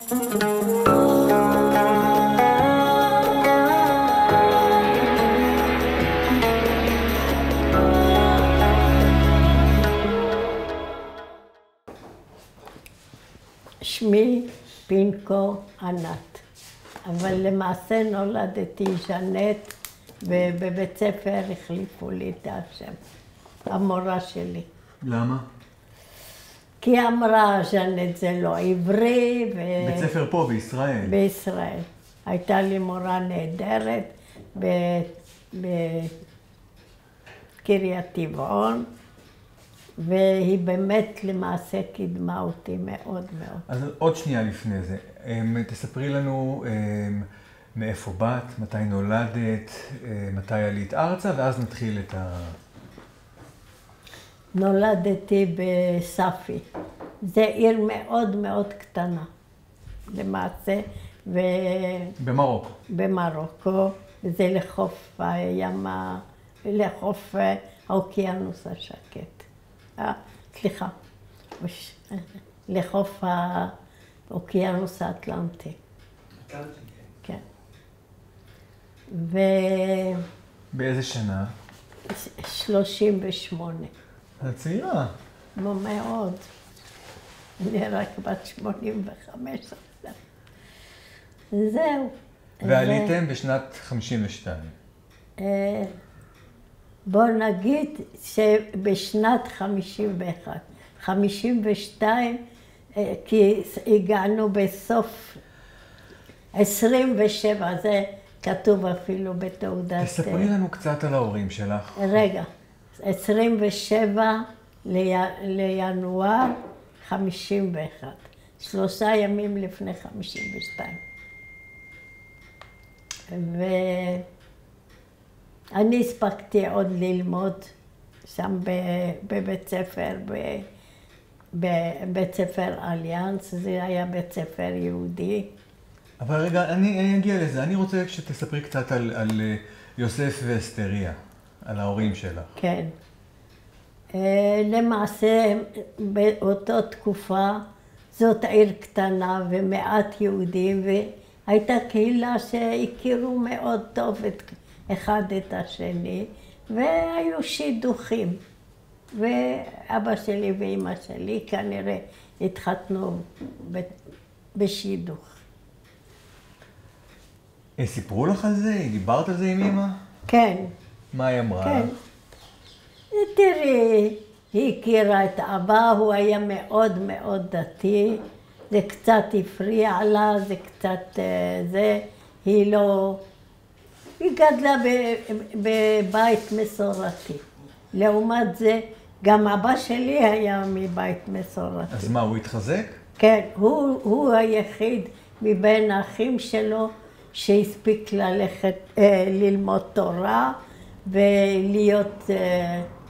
שמי פינקו ענת, אבל למעשה נולדתי ז'נט, ובבית ספר החליפו לי את השם, המורה שלי. למה? כי היא אמרה ז'נט זה לא עברי. בית ספר פה בישראל? בישראל. הייתה לי מורה נהדרת בקריית טבעון, והיא באמת למעשה קידמה אותי מאוד מאוד. אז עוד שנייה לפני זה, תספרי לנו מאיפה באת, מתי נולדת, מתי עלית ארצה, ואז נתחיל את ה... נולדתי בספי. זו עיר מאוד מאוד קטנה, למעשה. במרוקו. במרוקו, זה לחוף הים, לחוף האוקיינוס השקט. סליחה, לחוף האוקיינוס האטלנטי. כן. באיזה שנה? 38. את צעירה. מאוד. אני רק בת 85. זהו. ועליתם בשנת 52. בוא נגיד שבשנת 51. 52, כי הגענו בסוף 27, זה כתוב אפילו בתעודת... תספרי לנו קצת על ההורים שלך. רגע, 27 לינואר 51, 3 ימים לפני 52. ואני הספקתי עוד ללמוד שם בבית ספר, בבית ספר אליאנס, זה היה בית ספר יהודי. אבל רגע, אני אגיע לזה. אני רוצה שתספרי קצת על יוסף ואסתריה, על ההורים שלך. כן. למעשה, באותה תקופה, זאת עיר קטנה ומעט יהודים, והייתה קהילה שהכירו מאוד טוב אחד את השני, והיו שידוכים. ואבא שלי ואמא שלי כנראה התחתנו בשידוך. סיפרו לך על זה? דיברת על זה עם אמא? כן. מה היא אמרה? כן. תראי, היא הכירה את אבא, הוא היה מאוד מאוד דתי, זה קצת הפריע לה, זה קצת זה, היא לא... היא גדלה בבית מסורתי. לעומת זה, גם אבא שלי היה מבית מסורתי. אז מה, הוא התחזק? כן, הוא היחיד מבין האחים שלו שהספיק ללכת ללמוד תורה ולהיות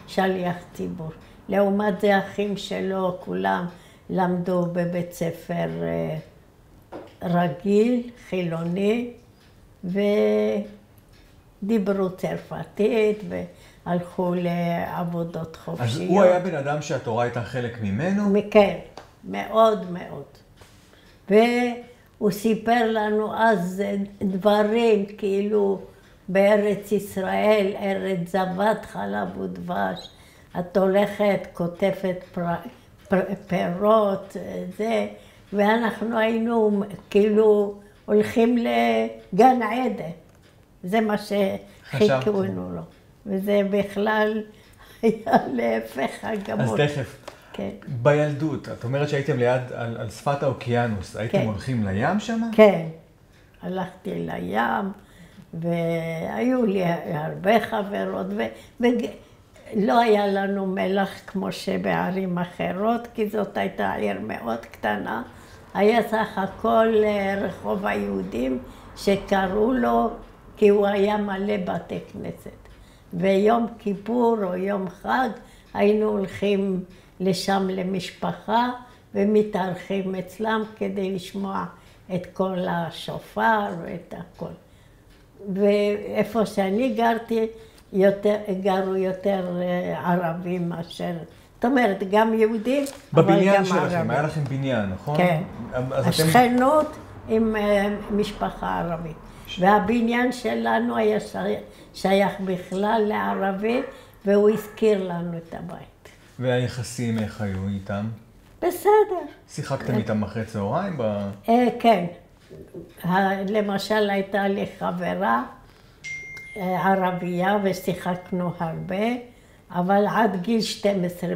שליח ציבור. לעומת זה, האחים שלו כולם למדו בבית ספר רגיל, חילוני, ודיברו צרפתית והלכו לעבודות חופשיות. אז הוא היה בן אדם שהתורה הייתה חלק ממנו? כן, מאוד מאוד. והוא סיפר לנו אז דברים כאילו בארץ ישראל, ארץ זבת חלב ודבש, את הולכת, כותפת פירות, זה, ואנחנו היינו כאילו הולכים לגן עדן. זה מה שחיכונו לו. וזה בכלל היה להפך הגמור. אז תכף. כן. בילדות, את אומרת שהייתם ליד, על שפת האוקיינוס, הייתם כן. הולכים לים שם? כן. הלכתי לים, והיו לי הרבה חברות, ולא היה לנו מלח כמו שבערים אחרות, כי זאת הייתה עיר מאוד קטנה. היה סך הכל רחוב היהודים שקראו לו, כי הוא היה מלא בתי כנסת. ויום כיפור או יום חג היינו הולכים לשם למשפחה ומתארחים אצלם כדי לשמוע את כל השופר ואת הכל. ואיפה שאני גרתי, גרו יותר ערבים מאשר זאת אומרת, גם יהודים, אבל גם ערבים. בבניין שלכם, היה לכם בניין, נכון? כן. אז השכנות עם משפחה ערבית. והבניין שלנו היה שייך בכלל לערבי, והוא הזכיר לנו את הבית. והיחסים איך היו איתם? בסדר. שיחקתם איתם אחרי צהריים? כן. למשל, הייתה לי חברה ערבייה ושיחקנו הרבה, אבל עד גיל 12.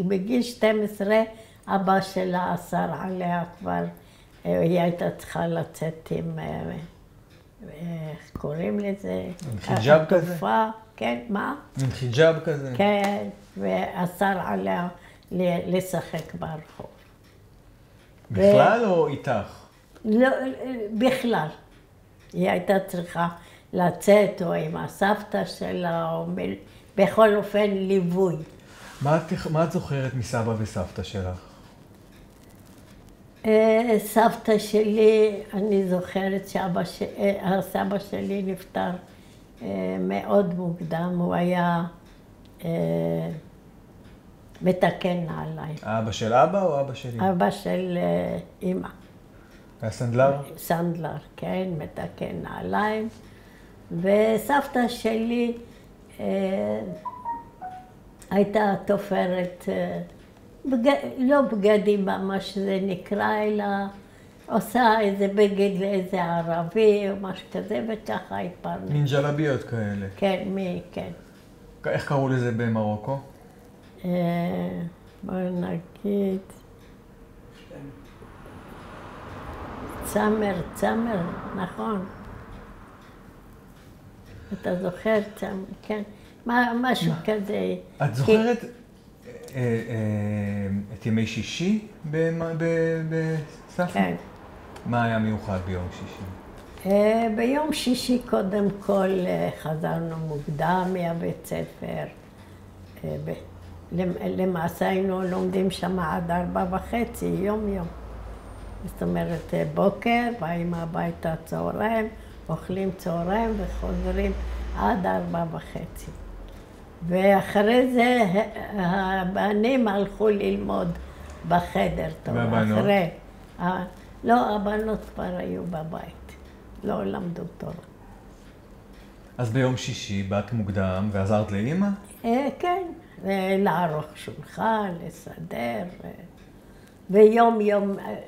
בגיל 12 אבא שלה אסר עליה כבר, היא הייתה צריכה לצאת עם, איך קוראים לזה? עם חיג'אב כזה? כן, מה? עם חיג'אב כזה? כן, ואסר עליה לשחק ברחוב. בכלל או איתך? לא, בכלל. היא הייתה צריכה לצאת או עם הסבתא שלה, או בכל אופן ליווי. מה את זוכרת מסבא וסבתא שלך? סבתא שלי, אני זוכרת שהסבא שלי נפטר מאוד מוקדם, הוא היה מתקן נעליים. אבא של אבא או אבא שלי? אבא של אמא. היה סנדלר? סנדלר, כן, מתקן נעליים. וסבתא שלי הייתה תופרת, לא בגדים ממש זה נקרא, אלא עושה איזה בגד לאיזה ערבי או משהו כזה, וככה התפרנס. מין ג'לביות כאלה. כן, כן. איך קראו לזה במרוקו? בואו נגיד... צמר, נכון. אתה זוכר צמר, כן. משהו כזה. את זוכרת את ימי שישי בספר? כן. מה היה מיוחד ביום שישי? ביום שישי קודם כל חזרנו מוקדם מהבית ספר. למעשה היינו לומדים שם עד 4:30, יום. זאת אומרת, בוקר, באים הביתה צהריים, אוכלים צהריים וחוזרים עד 4:30. ואחרי זה הבנים הלכו ללמוד בחדר. והבנות? לא, הבנות כבר היו בבית, לא למדו תורה. אז ביום שישי באת מוקדם ועזרת לאמא? כן, לערוך שולחן, לסדר. ויום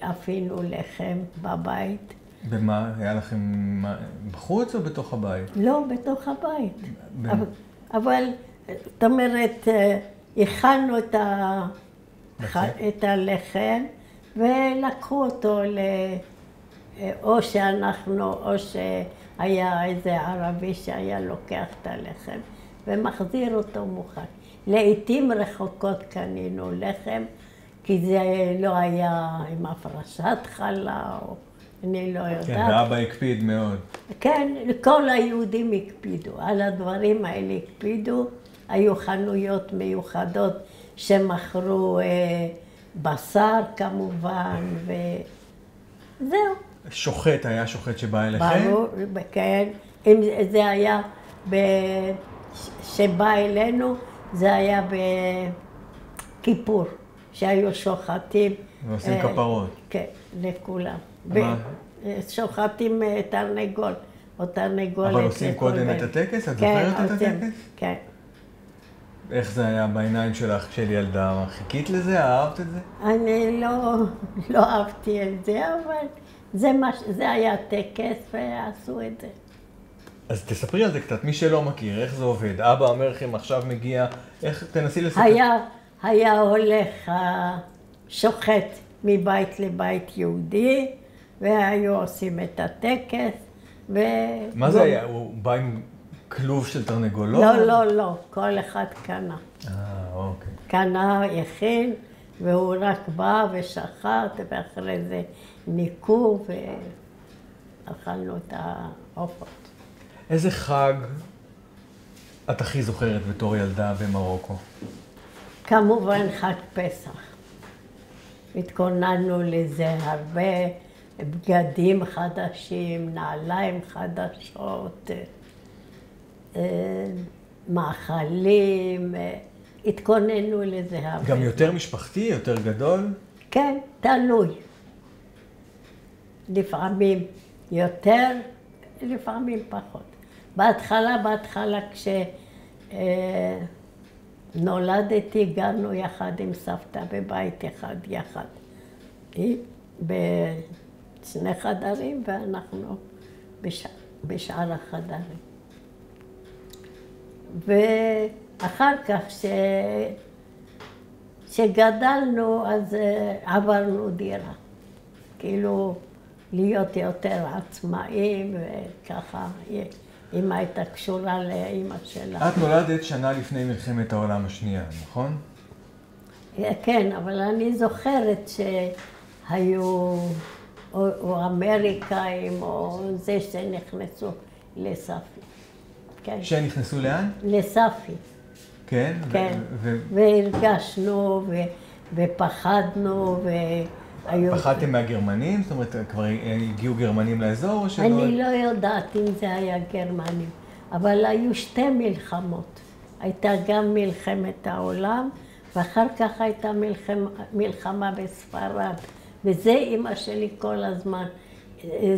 אפינו לחם בבית. במה? היה לכם בחוץ או בתוך הבית? לא, בתוך הבית. אבל, זאת אומרת, הכנו את הלחם ולקחו אותו או שאנחנו, או שהיה איזה ערבי שהיה לוקח את הלחם ומחזיר אותו מוכן. לעתים רחוקות קנינו לחם, כי זה לא היה עם הפרשת חלה, או אני לא יודעת. כן, ואבא הקפיד מאוד. כן, כל היהודים הקפידו, על הדברים האלה הקפידו. היו חנויות מיוחדות שמכרו בשר כמובן, וזהו. שוחט, היה שוחט שבא אליכם? ברור, כן. אם זה היה שבא אלינו, זה היה בכיפור. שהיו שוחטים. ועושים כפרות. כן, לכולם. שוחטים תרנגול, או תרנגולת. אבל עושים קודם את הטקס? את זוכרת את הטקס? כן. איך זה היה בעיניים שלך כשל ילדה? חיכית לזה? אהבת את זה? אני לא אהבתי את זה, אבל זה היה טקס ועשו את זה. אז תספרי על זה קצת, מי שלא מכיר, איך זה עובד? אבא אומר לכם עכשיו מגיע, איך תנסי לספר? היה הולך שוחט מבית לבית יהודי, והיו עושים את הטקס. מה זה היה? הוא בא עם כלוב של תרנגולות? לא, כל אחד קנה. אוקיי. קנה, הכין, והוא רק בא ושחט, ואחרי זה ניקו, ואכלנו את העופות. איזה חג את הכי זוכרת בתור ילדה במרוקו? כמובן חג פסח. התכוננו לזה הרבה, בגדים חדשים, נעליים חדשות, מאכלים, התכוננו לזה הרבה. גם יותר משפחתי, יותר גדול? כן, תלוי. לפעמים יותר, לפעמים פחות. בהתחלה כשנולדתי, גרנו יחד עם סבתא בבית אחד יחד. היא בשני חדרים ואנחנו בשאר החדרים. ואחר כך שגדלנו, אז עברנו דירה. כאילו להיות יותר עצמאים וככה. אמא הייתה קשורה לאמא שלה. את נולדת שנה לפני מלחמת העולם השנייה, נכון? כן, אבל אני זוכרת שהיו או אמריקאים או זה שנכנסו לספי. כן. שנכנסו לאן? לספי. כן? כן. והרגשנו ופחדנו והיו... פחדתם מהגרמנים? זאת אומרת, כבר הגיעו גרמנים לאזור או שלא? אני לא יודעת אם זה היה גרמנים, אבל היו שתי מלחמות. הייתה גם מלחמת העולם, ואחר כך הייתה מלחמה בספרד. וזה אמא שלי כל הזמן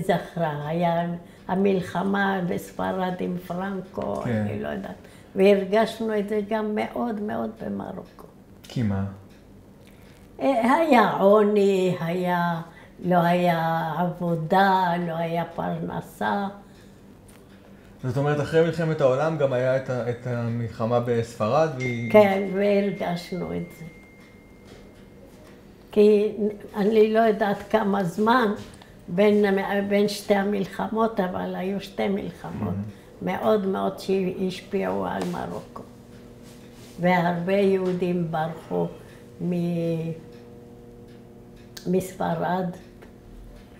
זכרה. היה המלחמה בספרד עם פרנקו, כן. אני לא יודעת. והרגשנו את זה גם מאוד מאוד במרוקו. כי מה? היה עוני, לא היה עבודה, לא היה פרנסה. זאת אומרת, אחרי מלחמת העולם גם היה את המלחמה בספרד? כן, והרגשנו את זה. כי אני לא יודעת כמה זמן בין שתי המלחמות, אבל היו שתי מלחמות מאוד מאוד שהשפיעו על מרוקו. והרבה יהודים ברחו מספרד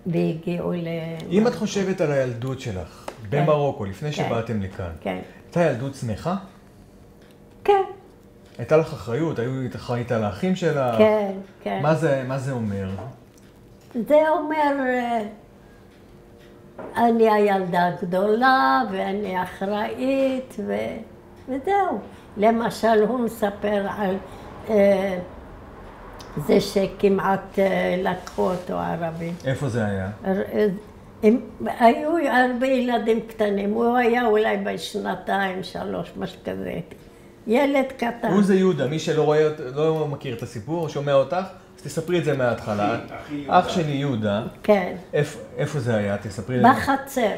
והגיעו אם את חושבת על הילדות שלך במרוקו, לפני שבאתם לכאן, הייתה ילדות שמחה? כן. הייתה לך אחריות? היית אחראית על האחים שלך? כן, כן. מה זה אומר? זה אומר, אני הילדה הגדולה ואני אחראית וזהו. למשל, הוא מספר על זה שכמעט לקחו אותו ערבים. איפה זה היה? היו הרבה ילדים קטנים, הוא היה אולי בשנתיים, 3, משהו כזה. ילד קטן. הוא זה יהודה, מי שלא רואה, לא מכיר את הסיפור, שומע אותך, אז תספרי את זה מההתחלה. אח שלי יהודה. כן. איפה זה היה? תספרי. בחצר.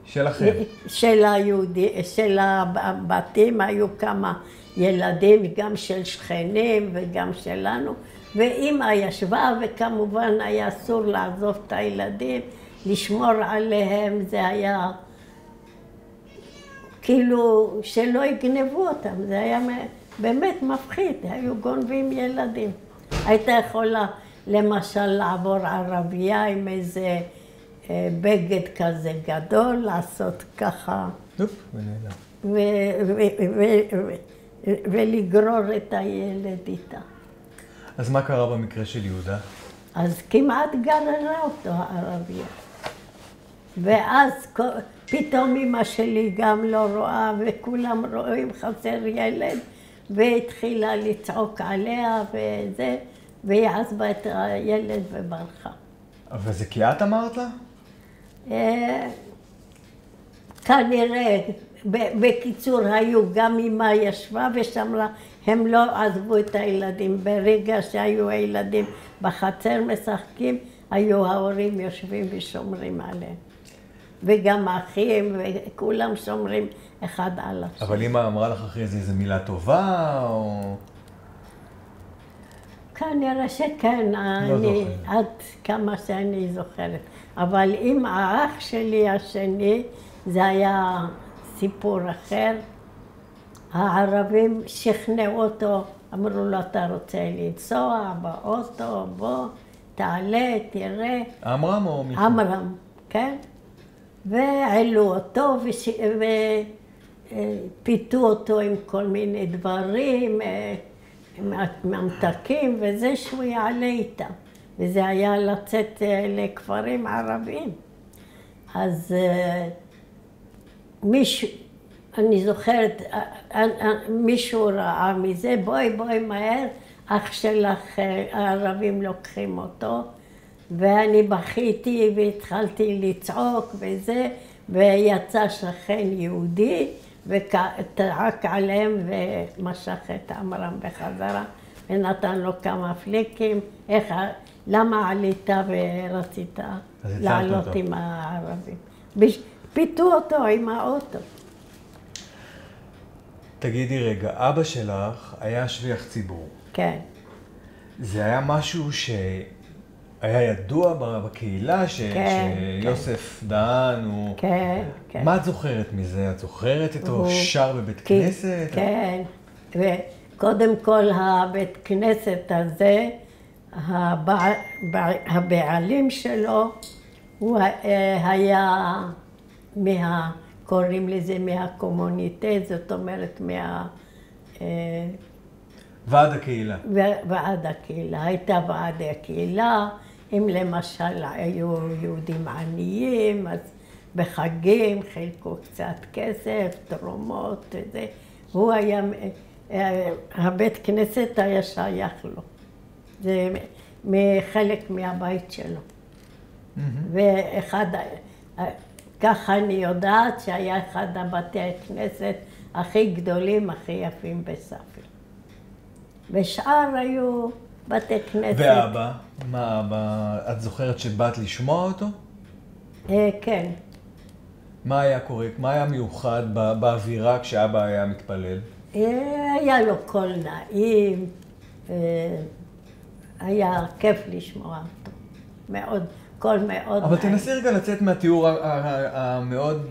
שלכם. של הבתים היו כמה ילדים, גם של שכנים וגם שלנו, ואמא ישבה, וכמובן היה אסור לעזוב את הילדים, לשמור עליהם, זה היה כאילו שלא יגנבו אותם, זה היה באמת מפחיד, היו גונבים ילדים. הייתה יכולה למשל לעבור ערבייה עם איזה בגד כזה גדול, לעשות ככה, ולגרור את הילד איתה. אז מה קרה במקרה של יהודה? אז כמעט גררה אותו הערבייה. ואז פתאום אמא שלי גם לא רואה, וכולם רואים חסר ילד, והתחילה לצעוק עליה וזה, והיא עזבה את הילד וברחה. אבל זה כי את אמרת לה? כנראה, בקיצור, היו גם אמא ישבה ושמרה, הם לא עזבו את הילדים. ברגע שהיו הילדים בחצר משחקים, היו ההורים יושבים ושומרים עליהם. וגם האחים, וכולם שומרים אחד על השני. אבל אמא אמרה לך אחרי זה איזו מילה טובה, או... כנראה שכן, עד כמה שאני זוכרת. אבל עם האח שלי השני, זה היה סיפור אחר. הערבים שכנעו אותו, אמרו לו, אתה רוצה לנסוע באוטו, בוא, תעלה, תראה. עמרם או מישהו? עמרם, כן. ועלו אותו ופיתו אותו עם כל מיני דברים, ממתקים, וזה שהוא יעלה איתם. וזה היה לצאת לכפרים ערבים. אז אני זוכרת, מישהו ראה מזה, בואי מהר, אח שלך, הערבים לוקחים אותו, ואני בכיתי והתחלתי לצעוק וזה, ויצא שכן יהודי, וצעק עליהם ומשך את עמרם בחזרה, ונתן לו כמה פליקים, למה עלית ורצית לעלות עם הערבים? פיתו אותו עם האוטו. תגידי רגע, אבא שלך היה שליח ציבור. כן. זה היה משהו שהיה ידוע בקהילה, שיוסף דהן הוא... כן, כן. מה את זוכרת מזה? את זוכרת אותו שר בבית כנסת? כן, וקודם כל הבית כנסת הזה, הבעלים שלו, הוא היה קוראים לזה מהקומוניטה, זאת אומרת ועד הקהילה. ועד הקהילה. הייתה ועד הקהילה, אם למשל היו יהודים עניים, אז בחגים חילקו קצת כסף, תרומות, וזה. הוא היה, הבית כנסת היה שייך לו. זה חלק מהבית שלו. ואחד, ככה אני יודעת שהיה אחד הבתי הכנסת הכי גדולים, הכי יפים בספיר. ושאר היו בתי כנסת. ואבא? מה אבא? את זוכרת שבאת לשמוע אותו? כן. מה היה קורה? מה היה מיוחד באווירה כשאבא היה מתפלל? היה לו קול נעים, היה כיף לשמוע אותו. מאוד, קול מאוד אבל נעים. תנסי רגע לצאת מהתיאור המאוד,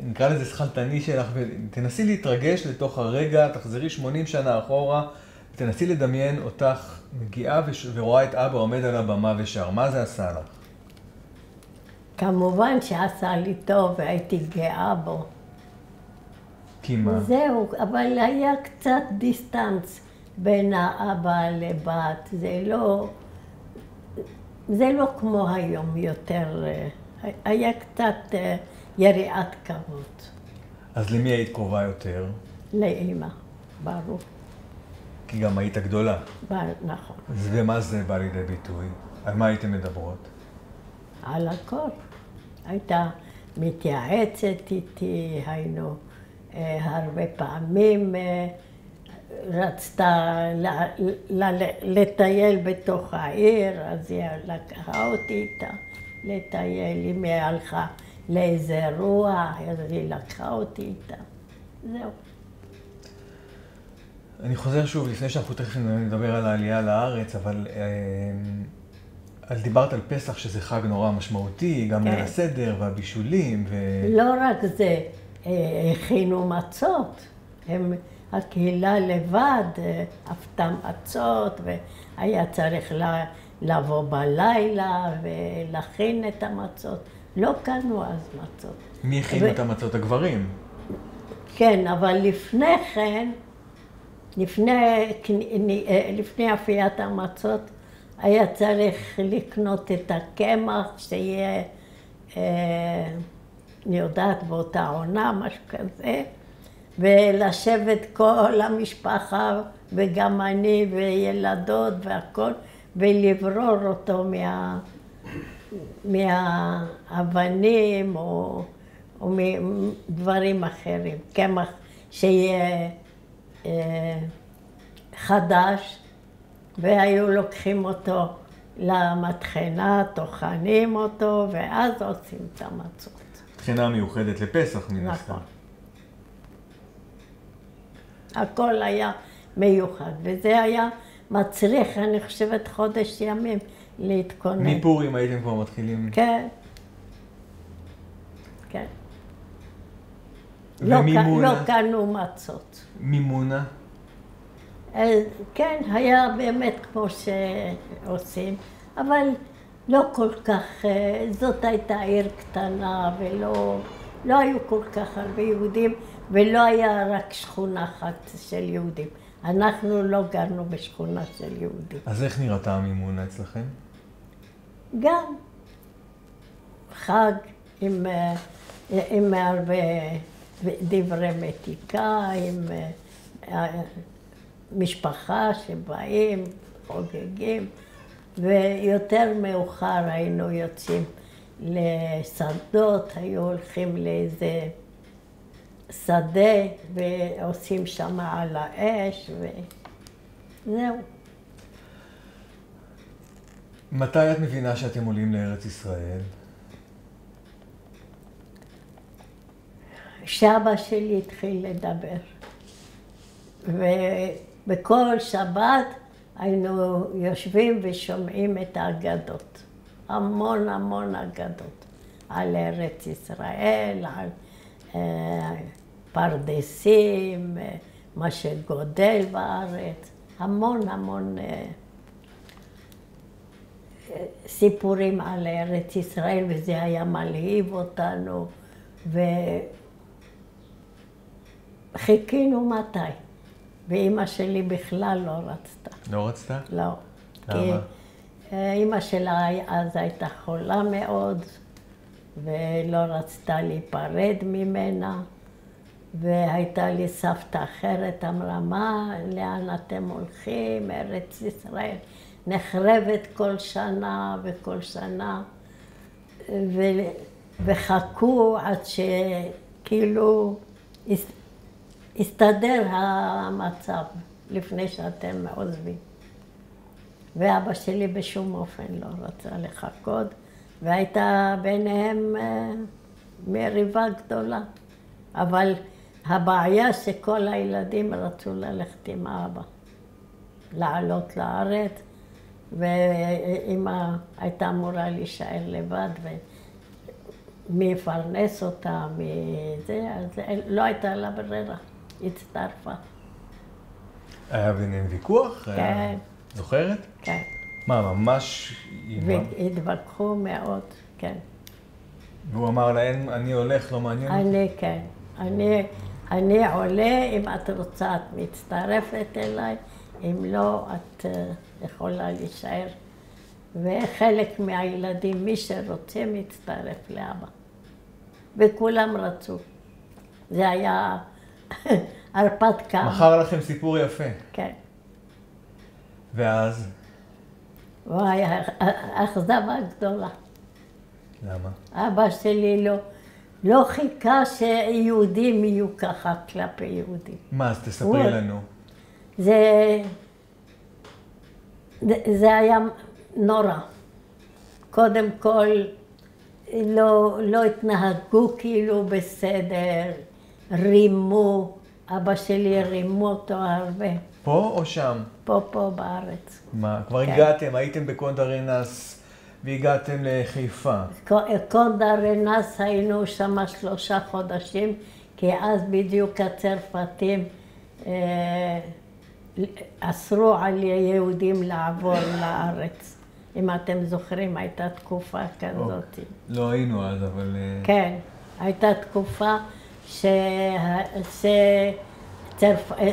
נקרא לזה שכלתני שלך, ותנסי להתרגש לתוך הרגע, תחזרי 80 שנה אחורה, ותנסי לדמיין אותך מגיעה ורואה את אבא עומד על הבמה ושר. מה זה עשה לך? כמובן שעשה לי טוב והייתי גאה בו. כי מה? זהו, אבל היה קצת דיסטנס בין האבא לבת. זה לא כמו היום יותר, היה קצת יריעת כבוד. אז למי היית קרובה יותר? לאמא, ברור. כי גם היית גדולה. נכון. ומה זה בא לידי ביטוי? על מה הייתם מדברות? על הכל. הייתה מתייעצת איתי, היינו הרבה פעמים, רצתה לטייל בתוך העיר, אז היא לקחה אותי איתה לטייל. אם היא הלכה לאיזה רוח, אז היא לקחה אותי איתה. זהו. אני חוזר שוב, לפני שאנחנו תכף נדבר על העלייה לארץ, אבל דיברת על פסח שזה חג נורא משמעותי, גם ליל הסדר והבישולים לא רק זה, הכינו מצות. הקהילה לבד אפתה מצות, והיה צריך לבוא בלילה ולהכין את המצות. לא קנו אז מצות. מי הכין את המצות? הגברים? כן, אבל לפני כן, לפני אפיית המצות, היה צריך לקנות את הקמח, שיהיה, אני יודעת, באותה עונה, משהו כזה, ולשבת כל המשפחה, וגם אני וילדות והכל, ולברור אותו מהאבנים או מדברים אחרים. קמח שיהיה חדש, והיו לוקחים אותו למטחנה, טוחנים אותו, ואז עושים את המצות. טחינה מיוחדת לפסח מן הסתם. נכון. הכל היה מיוחד, וזה היה מצריך, אני חושבת, חודש ימים להתכונן. מפורים הייתם כבר מתחילים? כן. כן. ומימונה? לא קנו מצות. מימונה? כן, היה באמת כמו שעושים, אבל לא כל כך, זאת הייתה עיר קטנה ולא היו כל כך הרבה יהודים, ולא היה רק שכונה אחת של יהודים. אנחנו לא גרנו בשכונה של יהודים. אז איך נראתה המימונה אצלכם? גם חג עם הרבה דברי מתיקה עם משפחה שבאים, חוגגים, ויותר מאוחר היינו יוצאים לשדות, היו הולכים לאיזה שדה ועושים שם על האש וזהו. מתי את מבינה שאתם עולים לארץ ישראל? כשאבא שלי התחיל לדבר. ובכל שבת היינו יושבים ושומעים את האגדות. המון המון אגדות. על ארץ ישראל, על פרדסים, מה שגודל בארץ. המון המון סיפורים על ארץ ישראל, וזה היה מלהיב אותנו. חיכינו מתי. ואימא שלי בכלל לא רצתה. לא רצתה? לא. למה? כי אימא שלה אז הייתה חולה מאוד, ולא רצתה להיפרד ממנה. והייתה לי סבתא אחרת, אמרה, מה, לאן אתם הולכים? ארץ ישראל נחרבת כל שנה וכל שנה. וחכו עד שכאילו הסתדר המצב לפני שאתם עוזבים. ואבא שלי בשום אופן לא רצה לחכות, והייתה ביניהם מריבה גדולה. אבל הבעיה שכל הילדים רצו ללכת עם אבא, לעלות לארץ, ואמא הייתה אמורה להישאר לבד, מי יפרנס אותה, מזה, אז לא הייתה לה ברירה, הצטרפה. היה ביניהם ויכוח? כן. זוכרת? כן. מה, ממש... והתווכחו מאוד, כן. והוא אמר להם, אני הולך, לא מעניין אותי? אני, כן. אני עולה, אם את רוצה, את מצטרפת אליי, אם לא, את יכולה להישאר. וחלק מהילדים, מי שרוצה, מצטרף לאבא. וכולם רצו. זה היה הרפתקה. מכר לכם סיפור יפה. כן. ואז? וואי, אכזבה גדולה. למה? אבא שלי לא חיכה שיהודים יהיו ככה כלפי יהודים. מה, אז תספרי לנו. זה היה נורא. קודם כל, לא התנהגו כאילו בסדר, רימו. אבא שלי רימו אותו הרבה. פה או שם? פה בארץ. מה, כבר הגעתם, הייתם בקונדרנס והגעתם לחיפה. קונדרנס היינו שם 3 חודשים, כי אז בדיוק הצרפתים אסרו על יהודים לעבור לארץ. אם אתם זוכרים, הייתה תקופה כזאת. לא היינו אז, אבל... כן, הייתה תקופה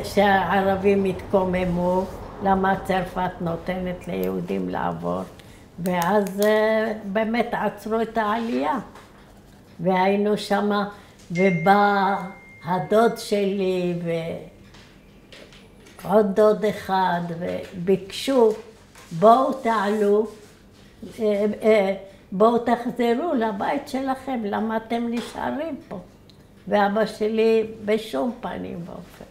שהערבים התקוממו, למה צרפת נותנת ליהודים לעבור. ואז באמת עצרו את העלייה. והיינו שמה, ובא הדוד שלי ועוד דוד אחד, וביקשו, בואו תעלו, בואו תחזרו לבית שלכם, למה אתם נשארים פה? ואבא שלי בשום פנים ואופן.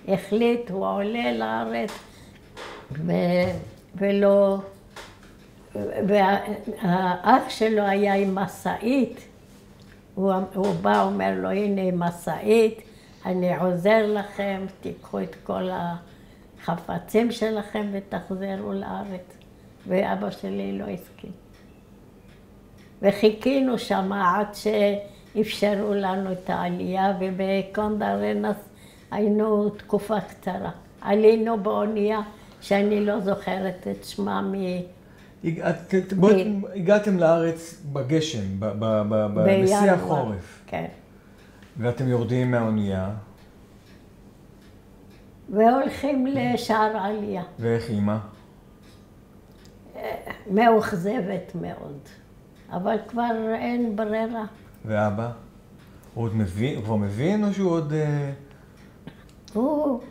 החליט, הוא עולה לארץ, ולא... והאח שלו היה עם מסעית, הוא בא, אומר לו, הנה עם מסעית, אני עוזר לכם, תיקחו את כל החפצים שלכם ותחזרו לארץ. ואבא שלי לא הסכים. וחיכינו שם עד שאפשרו לנו את העלייה, ובקונדרנס היינו תקופה קצרה. עלינו באונייה שאני לא זוכרת את שמה הגעתם לארץ בגשם, בשיא החורף. כן. ואתם יורדים מהאונייה. והולכים לשער העלייה. ואיך אימא? מאוכזבת מאוד, אבל כבר אין ברירה. ואבא? הוא כבר מבין או שהוא עוד... הוא,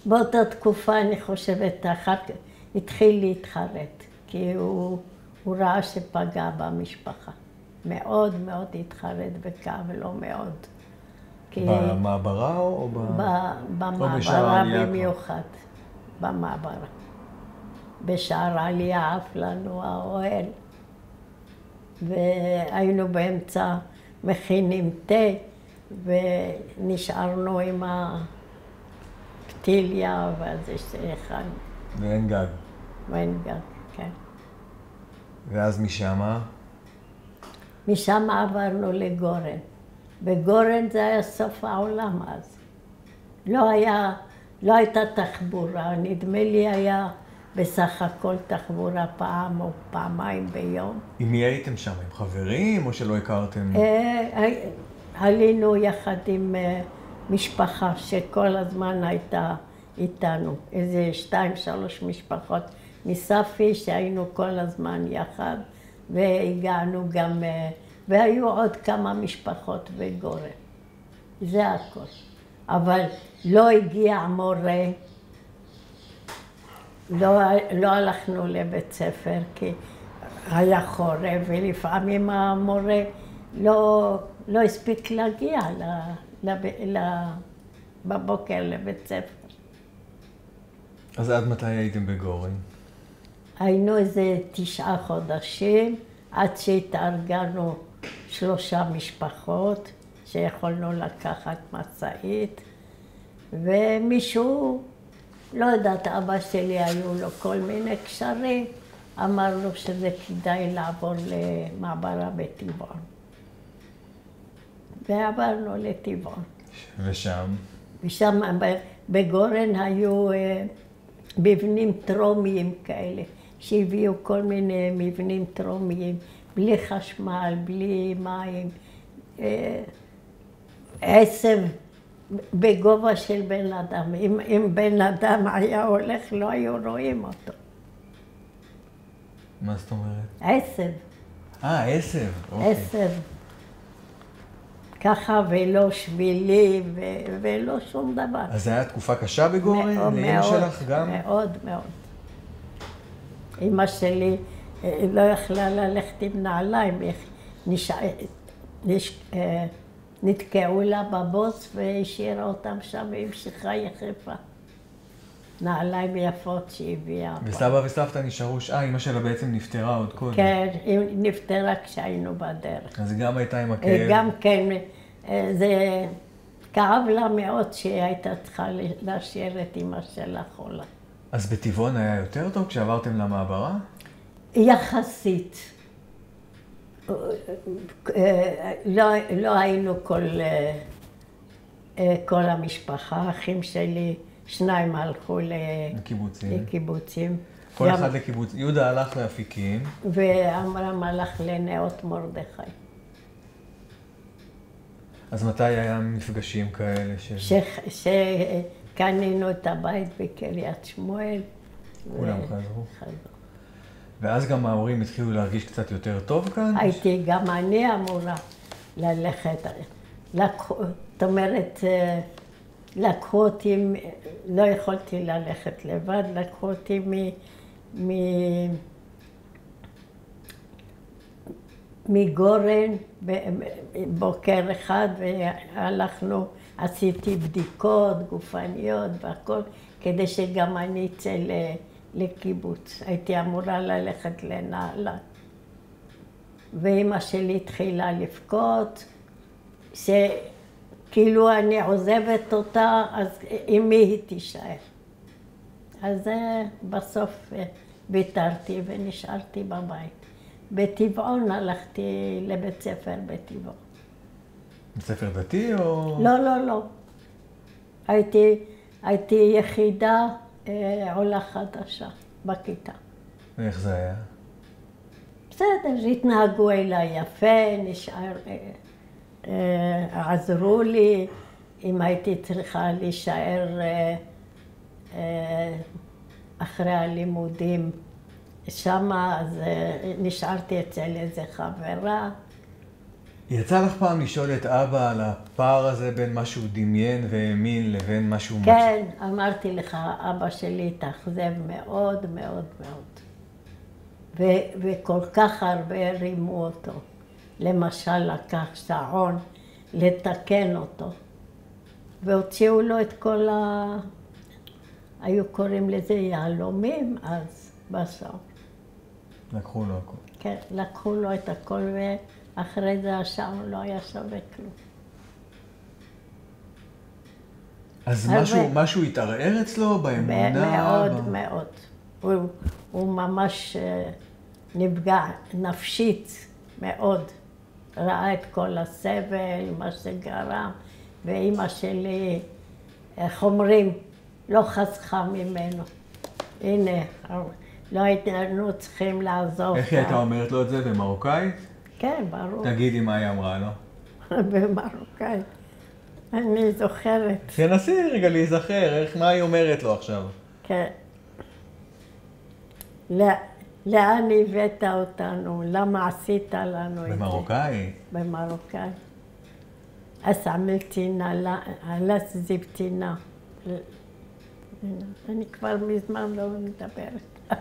באותה תקופה אני חושבת, אחר כך התחיל להתחרט, כי הוא ראה שפגע במשפחה. מאוד מאוד התחרט וכאב לו מאוד. במעברה או במעברה במיוחד, במעברה. בשער העלייה עף לנו האוהל, והיינו באמצע מכינים תה, ונשארנו עם הפתיליה, ואז אחד. ואין גג. ואין גג, כן. ואז משמה? משם עברנו לגורן. בגורן זה היה סוף העולם אז. לא הייתה תחבורה, נדמה לי היה בסך הכל תחבורה פעם או פעמיים ביום. עם מי הייתם שם? עם חברים או שלא הכרתם? עלינו יחד עם משפחה שכל הזמן הייתה איתנו. איזה 2-3 משפחות מספי שהיינו כל הזמן יחד, והגענו גם, והיו עוד כמה משפחות בגורן. זה הכל. אבל לא הגיע מורה, לא הלכנו לבית ספר כי היה חורף, ולפעמים המורה לא הספיק להגיע בבוקר לבית ספר. אז עד מתי הייתם בגורן? היינו איזה 9 חודשים, עד שהתארגנו 3 משפחות שיכולנו לקחת משאית, ומישהו, לא יודעת, אבא שלי היו לו כל מיני קשרים, אמרנו שזה כדאי לעבור למעברה בטבעון. ועברנו לטבעון. ושם? ושם בגורן היו מבנים טרומיים כאלה, שהביאו כל מיני מבנים טרומיים, בלי חשמל, בלי מים, עשב בגובה של בן אדם. אם בן אדם היה הולך, לא היו רואים אותו. מה זאת אומרת? עשב. עשב. עשב. ככה ולא שבילי ולא שום דבר. אז זו הייתה תקופה קשה בגורן? לאמא שלך גם? מאוד מאוד. אמא שלי לא יכלה ללכת עם נעליים, נתקעו לה בבוץ והשאירה אותם שם והמשיכה יחפה. נעליים יפות שהביאה. וסבא וסבתא נשארו, אמא שלה בעצם נפטרה עוד קודם. כן, היא נפטרה כשהיינו בדרך. אז היא גם הייתה עם הכאב? גם כן, זה כאב לה מאוד שהיא הייתה צריכה להשאיר את אמא שלה חולה. אז בטבעון היה יותר טוב כשעברתם למעברה? יחסית. לא היינו כל המשפחה, האחים שלי, 2 הלכו לקיבוצים. כל אחד לקיבוץ. יהודה הלך לאפיקים. ועמרם הלך לנאות מרדכי. אז מתי היה מפגשים כאלה? שקנינו את הבית בקריית שמואל. כולם חזרו. ואז גם ההורים התחילו להרגיש קצת יותר טוב כאן? גם אני אמורה ללכת. זאת אומרת, לקחו אותי, לא יכולתי ללכת לבד, לקחו אותי מגורן בוקר אחד, והלכנו, עשיתי בדיקות גופניות והכל, כדי שגם אני אצא לקיבוץ. הייתי אמורה ללכת לנהלל. ואמא שלי התחילה לבכות, שכאילו אני עוזבת אותה, אז עם מי היא תישאר? אז בסוף ויתרתי ונשארתי בבית. בטבעון הלכתי לבית ספר בטבעון. בית ספר דתי או...? לא. הייתי יחידה עולה חדשה בכיתה. ואיך זה היה? בסדר, התנהגו אליי יפה, עזרו לי, אם הייתי צריכה להישאר אחרי הלימודים שמה, אז נשארתי אצל איזה חברה, יצא לך פעם לשאול את אבא על הפער הזה בין מה שהוא דמיין והאמין לבין מה שהוא כן, אמרתי לך, אבא שלי התאכזב מאוד מאוד מאוד. וכל כך הרבה הרימו אותו. למשל, לקח שעון לתקן אותו. והוציאו לו את כל היו קוראים לזה יהלומים אז, בשעון. לקחו לו הכל. כן, לקחו לו את הכל ואחרי זה השעון לא היה שווה כלום. אז משהו התערער אצלו באמונה? מאוד מאוד. הוא ממש נפגע נפשית מאוד. ראה את כל הסבל, מה שגרם, ואימא שלי, איך אומרים, לא חסכה ממנו. הנה, לא היינו צריכים לעזוב. איך היא הייתה אומרת לו את זה? במרוקאית? כן, ברור. תגידי מה היא אמרה לו. במרוקאית. אני זוכרת. תנסי רגע להיזכר, מה היא אומרת לו עכשיו? כן. לאן הבאת אותנו? למה עשית לנו את זה? במרוקאית? במרוקאית. אז עמלתינה, עלס זיבתינה. אני כבר מזמן לא מדברת.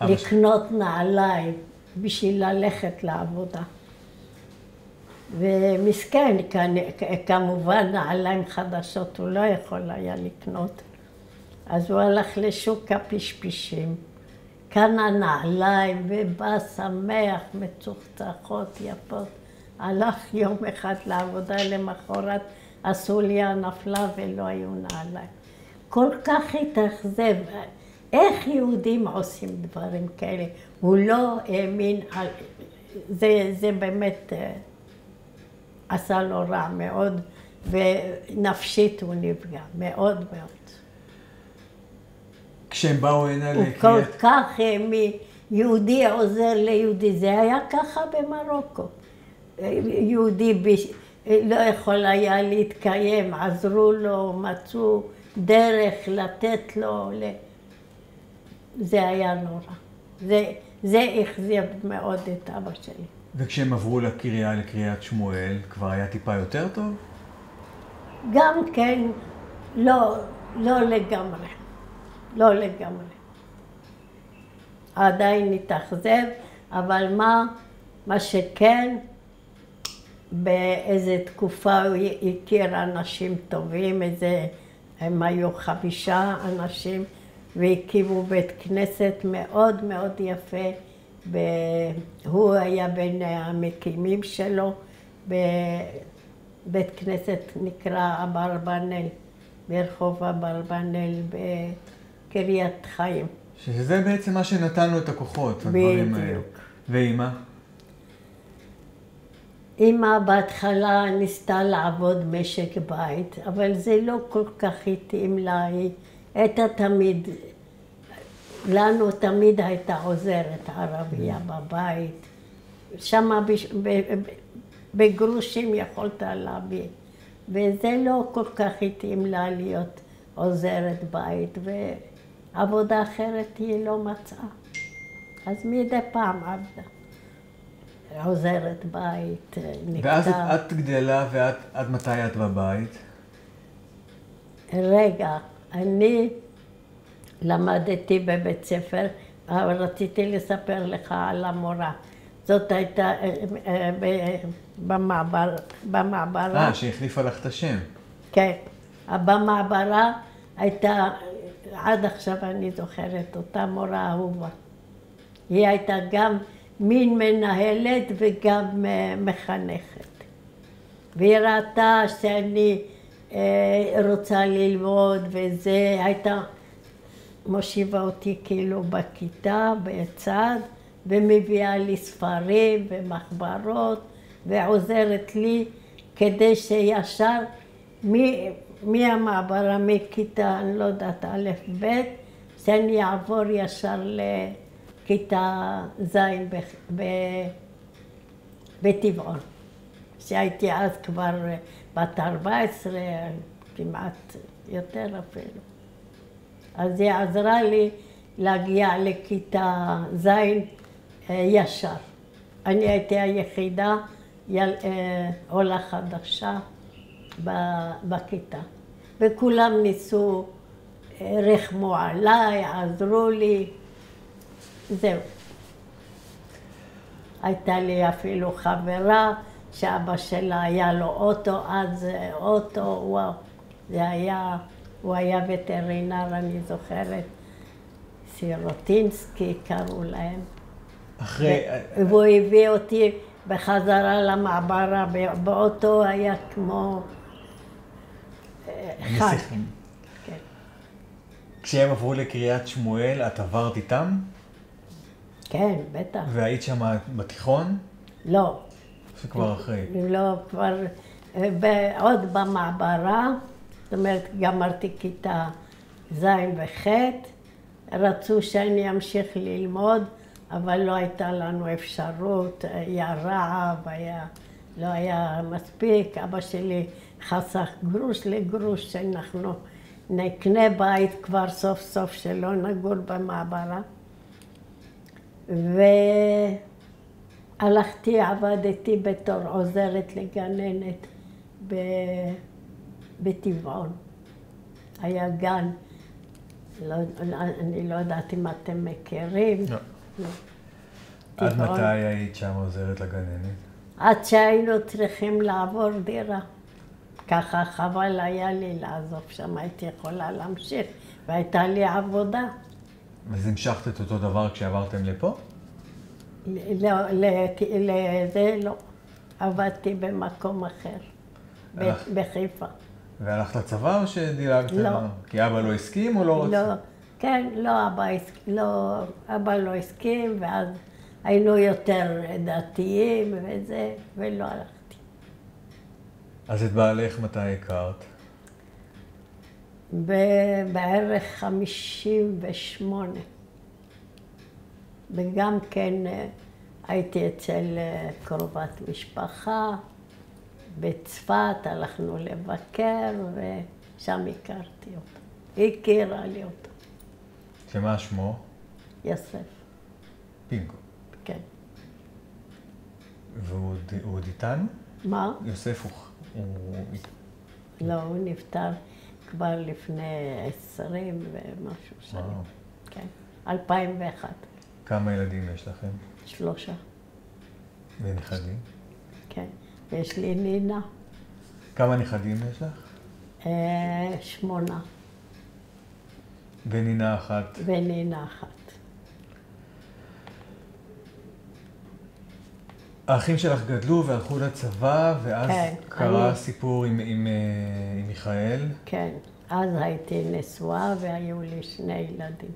לקנות נעליים בשביל ללכת לעבודה. ומסכן, כמובן נעליים חדשות הוא לא יכול היה לקנות. אז הוא הלך לשוק הפשפשים, קנה נעליים ובא שמח, מצוחצחות יפות. הלך יום אחד לעבודה, למחרת הסוליה נפלה ולא היו נעליים. כל כך התאכזב. איך יהודים עושים דברים כאלה? הוא לא האמין, זה באמת עשה לו רע מאוד, ונפשית הוא נפגע, מאוד מאוד. כשהם באו הנה הוא כל כך יהודי עוזר ליהודי, זה היה ככה במרוקו. יהודי לא יכול היה להתקיים, עזרו לו, מצאו דרך לתת לו, זה היה נורא. זה אכזב מאוד את אבא שלי. וכשהם עברו לקריית שמואל, כבר היה טיפה יותר טוב? גם כן, לא לגמרי. לא לגמרי. עדיין התאכזב, אבל מה שכן, באיזו תקופה הוא הכיר אנשים טובים, הם היו 5 אנשים, והקימו בית כנסת מאוד מאוד יפה. הוא היה בין המקימים שלו, בבית כנסת נקרא אברבנאל, ברחוב אברבנאל בקריית חיים. שזה בעצם מה שנתן לו את הכוחות, הדברים האלה. בדיוק. ואמא? אמא בהתחלה ניסתה לעבוד משק בית, אבל זה לא כל כך התאים לה. היא הייתה תמיד, לנו תמיד הייתה עוזרת ערבייה בבית. שמה בגרושים יכולת להביא. וזה לא כל כך התאים לה להיות עוזרת בית, ועבודה אחרת היא לא מצאה. אז מדי פעם עבדה. עוזרת בית, נקטה. ואז את גדלה, ועד מתי את בבית? רגע, אני למדתי בבית ספר, אבל רציתי לספר לך על המורה. זאת הייתה במעברה. שהחליפה לך את השם. כן. במעברה הייתה, עד עכשיו אני זוכרת, אותה מורה אהובה. היא הייתה גם מין מנהלת וגם מחנכת. והיא ראתה שאני רוצה ללמוד וזה, הייתה מושיבה אותי כאילו בכיתה, בצד, ומביאה לי ספרים ומחברות, ועוזרת לי כדי שישר מהמעברה, מכיתה, אני לא יודעת, א' ב', שאני אעבור ישר לכיתה ז' בטבעון. שהייתי אז כבר בת 14, כמעט יותר אפילו. אז היא עזרה לי להגיע לכיתה ז' ישר. אני הייתי היחידה עולה חדשה בכיתה. וכולם ניסו, רחמו עליי, עזרו לי. זהו. הייתה לי אפילו חברה שאבא שלה היה לו אוטו, אז אוטו, וואו. הוא היה וטרינר, אני זוכרת. סירוטינסקי קראו להם. והוא הביא אותי בחזרה למעברה, באוטו היה כמו חג. כן. כשהם עברו לקריית שמואל, את עברת איתם? כן, בטח. והיית שם בתיכון? לא. שכבר אחרי? לא, כבר עוד במעברה, זאת אומרת, גמרתי כיתה ז' וח', רצו שאני אמשיך ללמוד, אבל לא הייתה לנו אפשרות, היה רעב, לא היה מספיק. אבא שלי חסך גרוש לגרוש שאנחנו נקנה בית כבר סוף סוף שלא נגור במעברה. והלכתי, עבדתי בתור עוזרת לגננת בטבעון. היה גן, אני לא יודעת אם אתם מכירים. לא. עד מתי היית שם עוזרת לגננת? עד שהיינו צריכים לעבור דירה. ככה חבל היה לי לעזוב שם, הייתי יכולה להמשיך, והייתה לי עבודה. אז המשכת את אותו דבר כשעברתם לפה? לזה לא. עבדתי במקום אחר, בחיפה. והלכת לצבא או שדילגת? לא. כי אבא לא הסכים או לא רצה? לא, כן, אבא לא הסכים, ואז היינו יותר דתיים וזה, ולא הלכתי. אז את בעלך מתי הכרת? בערך 58. וגם כן הייתי אצל קרובת משפחה, בצפת, הלכנו לבקר, ושם הכרתי אותה. היא הכירה לי אותה. שמה שמו? יוסף. פינקו. כן. והוא עוד איתנו? מה? יוסף הוא... לא, הוא נפטר כבר לפני 20 ומשהו שנים. כן, 2001. כמה ילדים יש לכם? 3. ונכדים? כן, יש לי נינה. כמה נכדים יש לך? 8. ונינה אחת? ונינה אחת. האחים שלך גדלו והלכו לצבא, ואז כן, קרה הסיפור עם מיכאל. כן, אז הייתי נשואה והיו לי 2 ילדים.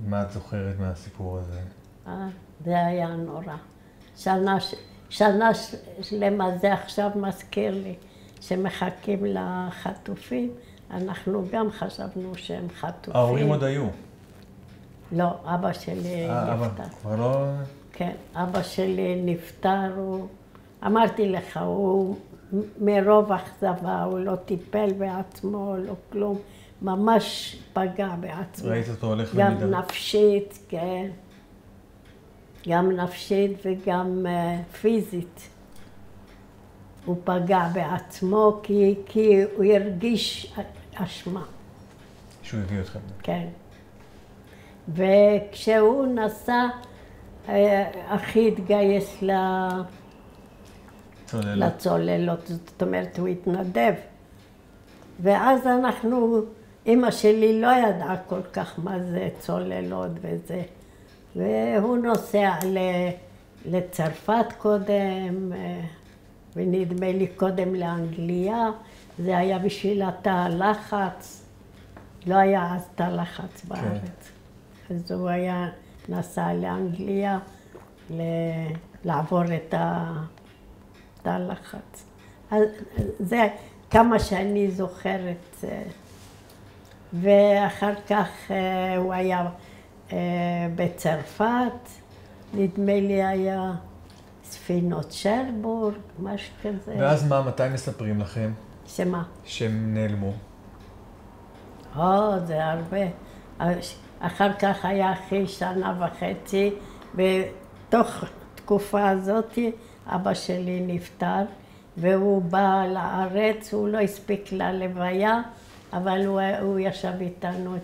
מה את זוכרת מהסיפור הזה? זה היה נורא. שנה שלמה, זה עכשיו מזכיר לי, שמחכים לחטופים, אנחנו גם חשבנו שהם חטופים. ההורים עוד היו? לא, אבא שלי נפטר. כבר לא... כן, אבא שלי נפטר, אמרתי לך, הוא מרוב אכזבה, הוא לא טיפל בעצמו, לא כלום, ממש פגע בעצמו. ראית אותו הולך גם למידה? נפשית, כן. גם נפשית וגם פיזית. הוא פגע בעצמו כי הוא הרגיש אשמה. שהוא הביא אתכם. כן. וכשהוא נסע, אחי התגייס לצוללות, זאת אומרת, הוא התנדב. ואז אמא שלי לא ידעה כל כך מה זה צוללות וזה. והוא נוסע לצרפת קודם, ונדמה לי קודם לאנגליה. זה היה בשביל התא הלחץ. לא היה אז תא לחץ בארץ. אז הוא היה נסע לאנגליה לעבור את התא לחץ. זה כמה שאני זוכרת. ואחר כך הוא היה בצרפת, נדמה לי היה ספינות שרבורג, משהו כזה. ואז מה, מתי מספרים לכם? שמה? שהם נעלמו. זה הרבה. אחר כך היה אחרי 1.5 שנה, בתוך תקופה הזאת אבא שלי נפטר, והוא בא לארץ, הוא לא הספיק ללוויה, אבל הוא ישב איתנו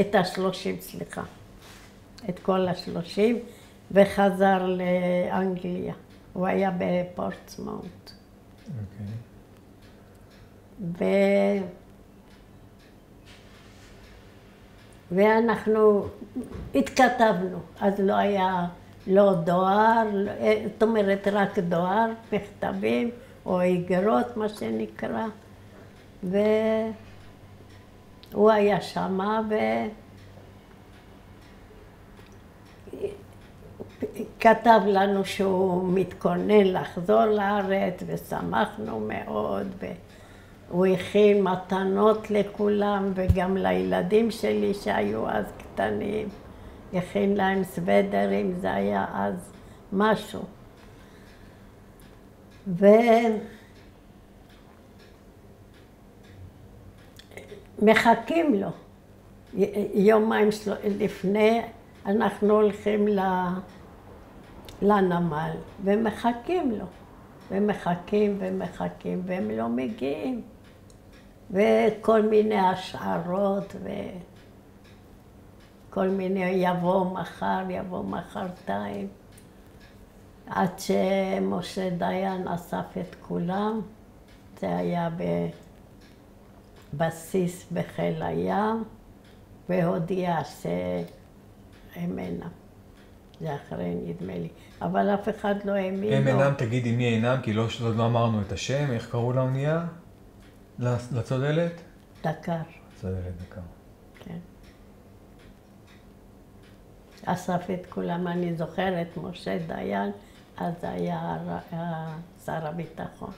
את 30, סליחה. את כל 30, וחזר לאנגליה. הוא היה בפורטסמאוט. ואנחנו התכתבנו, אז לא היה לא דואר, זאת אומרת רק דואר, מכתבים או איגרות, מה שנקרא. והוא היה שמה כתב לנו שהוא מתכונן לחזור לארץ, ושמחנו מאוד, והוא הכין מתנות לכולם, וגם לילדים שלי שהיו אז קטנים, הכין להם סוודרים, זה היה אז משהו. ומחכים לו. יומיים לפני אנחנו הולכים לנמל, ומחכים לו, ומחכים ומחכים, והם לא מגיעים. וכל מיני השערות, וכל מיני יבוא מחר, יבוא מחרתיים. עד שמשה דיין אסף את כולם, זה היה בבסיס בחיל הים, והודיע שהם אינם. זה אחרי, נדמה לי. אבל אף אחד לא האמין. הם אינם, תגידי מי אינם, כי לא אמרנו את השם. איך קראו לאונייה? לצוללת? דקר. צוללת דקר. כן. אסף את כולם, אני זוכרת, משה דיין, אז היה שר הביטחון.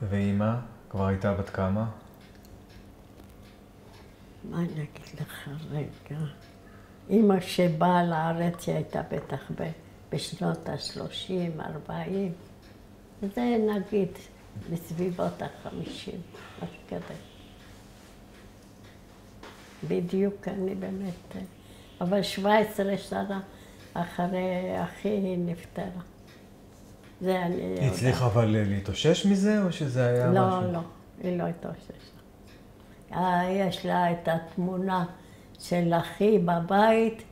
ואימא? כבר הייתה בת כמה? מה אני אגיד לך רגע? אמא שבאה לארץ, היא הייתה בטח בשנות ה-30, 40. זה נגיד בסביבות ה-50, משהו כזה. בדיוק, אני באמת... אבל 17 שנה אחרי אחי היא נפטרה. זה אני יודעת. היא הצליחה אבל להתאושש מזה, או שזה היה משהו? לא, לא, היא לא התאוששה. יש לה את התמונה של אחי בבית,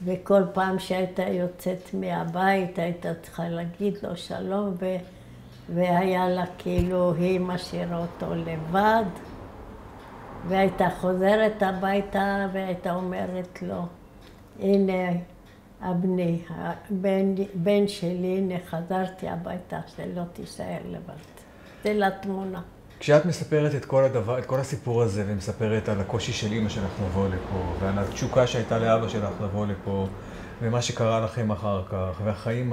וכל פעם שהייתה יוצאת מהבית, הייתה צריכה להגיד לו שלום, והיה לה כאילו, היא משאירה אותו לבד, והייתה חוזרת הביתה, והייתה אומרת לו, הנה, בן שלי, הנה חזרתי הביתה, שלא תישאר לבד. זה לתמונה. כשאת מספרת את כל הסיפור הזה, ומספרת על הקושי של אמא שלך לבוא לפה, ועל התשוקה שהייתה לאבא שלך לבוא לפה, ומה שקרה לכם אחר כך, והחיים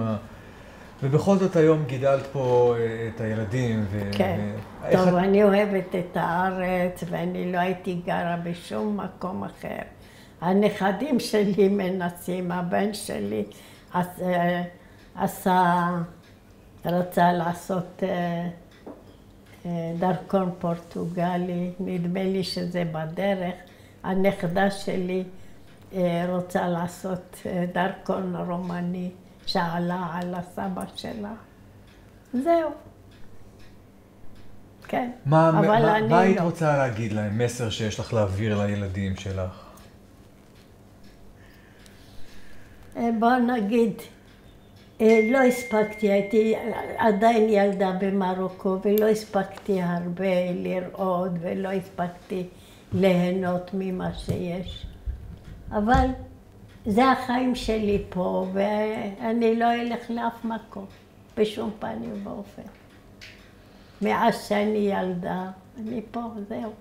ובכל זאת היום גידלת פה את הילדים. כן. טוב, אני אוהבת את הארץ, ואני לא הייתי גרה בשום מקום אחר. הנכדים שלי מנסים, הבן שלי רצה לעשות דרכון פורטוגלי, נדמה לי שזה בדרך. הנכדה שלי רוצה לעשות דרכון רומני, שעלה על הסבא שלה. זהו. כן. מה היית רוצה להגיד להם, מסר שיש לך להעביר לילדים שלך? בוא נגיד, לא הספקתי, הייתי עדיין ילדה במרוקו, ולא הספקתי הרבה לראות, ולא הספקתי ליהנות ממה שיש. אבל זה החיים שלי פה, ואני לא אלך לאף מקום, בשום פנים ואופן. מאז שאני ילדה, אני פה, זהו.